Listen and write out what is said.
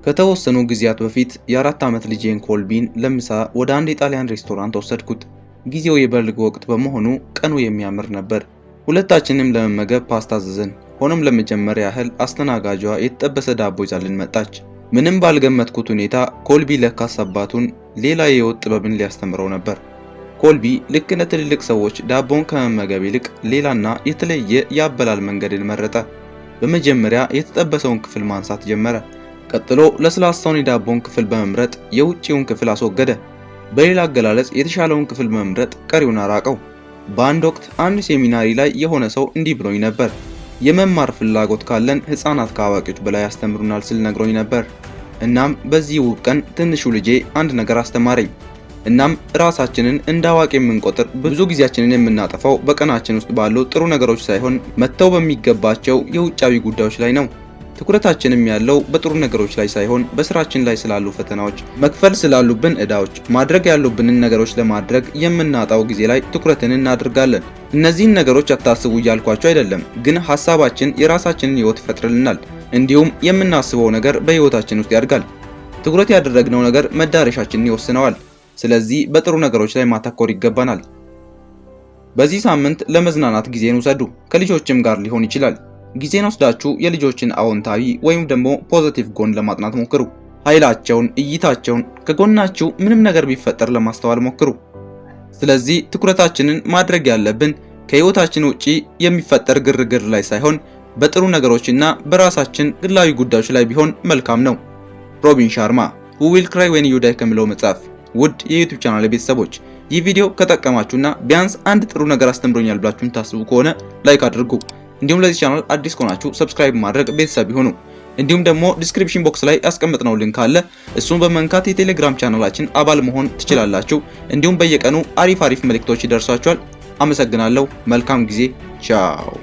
ከተወሰኑ ጊዜያት በፊት የ4 ዓመት ልጄን ኮልቢን ለምሳ ወደ አንድ የጣሊያን ሬስቶራንት ወሰድኩት። ጊዜው የበልግ ወቅት በመሆኑ ቀኑ የሚያምር ነበር። ሁለታችንም ለመመገብ ፓስታ አዘዝን። ሆኖም ለመጀመሪያ ያህል አስተናጋጇ የተጠበሰ ዳቦ ይዛልን መጣች። ምንም ባልገመትኩት ሁኔታ ኮልቢ ለካስ አባቱን ሌላ የወጥ ጥበብን ሊያስተምረው ነበር። ኮልቢ ልክ እንደ ትልልቅ ሰዎች ዳቦን ከመመገብ ይልቅ ሌላና የተለየ የአበላል መንገድን መረጠ። በመጀመሪያ የተጠበሰውን ክፍል ማንሳት ጀመረ። ቀጥሎ ለስላሳውን የዳቦን ክፍል በመምረጥ የውጪውን ክፍል አስወገደ። በሌላ አገላለጽ የተሻለውን ክፍል በመምረጥ ቀሪውን አራቀው። በአንድ ወቅት አንድ ሴሚናሪ ላይ የሆነ ሰው እንዲህ ብሎኝ ነበር። የመማር ፍላጎት ካለን ሕፃናት ከአዋቂዎች በላይ ያስተምሩናል ሲል ነግሮኝ ነበር። እናም በዚህ ውብ ቀን ትንሹ ልጄ አንድ ነገር አስተማረኝ። እናም ራሳችንን እንደ አዋቂ የምንቆጥር ብዙ ጊዜያችንን የምናጠፋው በቀናችን ውስጥ ባሉ ጥሩ ነገሮች ሳይሆን መተው በሚገባቸው የውጫዊ ጉዳዮች ላይ ነው። ትኩረታችንም ያለው በጥሩ ነገሮች ላይ ሳይሆን በስራችን ላይ ስላሉ ፈተናዎች፣ መክፈል ስላሉብን ዕዳዎች፣ ማድረግ ያሉብንን ነገሮች ለማድረግ የምናጣው ጊዜ ላይ ትኩረትን እናደርጋለን። እነዚህን ነገሮች አታስቡ እያልኳቸው አይደለም፣ ግን ሐሳባችን የራሳችንን ህይወት ይፈጥርልናል። እንዲሁም የምናስበው ነገር በህይወታችን ውስጥ ያድጋል። ትኩረት ያደረግነው ነገር መዳረሻችንን ይወስነዋል። ስለዚህ በጥሩ ነገሮች ላይ ማተኮር ይገባናል። በዚህ ሳምንት ለመዝናናት ጊዜን ውሰዱ። ከልጆችም ጋር ሊሆን ይችላል። ጊዜን ወስዳችሁ የልጆችን አዎንታዊ ወይም ደግሞ ፖዚቲቭ ጎን ለማጥናት ሞክሩ። ኃይላቸውን፣ እይታቸውን፣ ከጎናችሁ ምንም ነገር ቢፈጠር ለማስተዋል ሞክሩ። ስለዚህ ትኩረታችንን ማድረግ ያለብን ከህይወታችን ውጪ የሚፈጠር ግርግር ላይ ሳይሆን በጥሩ ነገሮችና በራሳችን ግላዊ ጉዳዮች ላይ ቢሆን መልካም ነው። ሮቢን ሻርማ Who Will Cry When You Die ከሚለው መጽሐፍ። ውድ የዩቲዩብ ቻናል ቤተሰቦች ይህ ቪዲዮ ከጠቀማችሁና ቢያንስ አንድ ጥሩ ነገር አስተምሮኛል ብላችሁ ታስቡ ከሆነ ላይክ አድርጉ። እንዲሁም ለዚህ ቻናል አዲስ ከሆናችሁ ሰብስክራይብ ማድረግ ቤተሰብ ይሁኑ። እንዲሁም ደግሞ ዲስክሪፕሽን ቦክስ ላይ ያስቀመጥነው ሊንክ አለ። እሱን በመንካት የቴሌግራም ቻናላችን አባል መሆን ትችላላችሁ። እንዲሁም በየቀኑ አሪፍ መልእክቶች ይደርሷችኋል። አመሰግናለሁ። መልካም ጊዜ። ቻው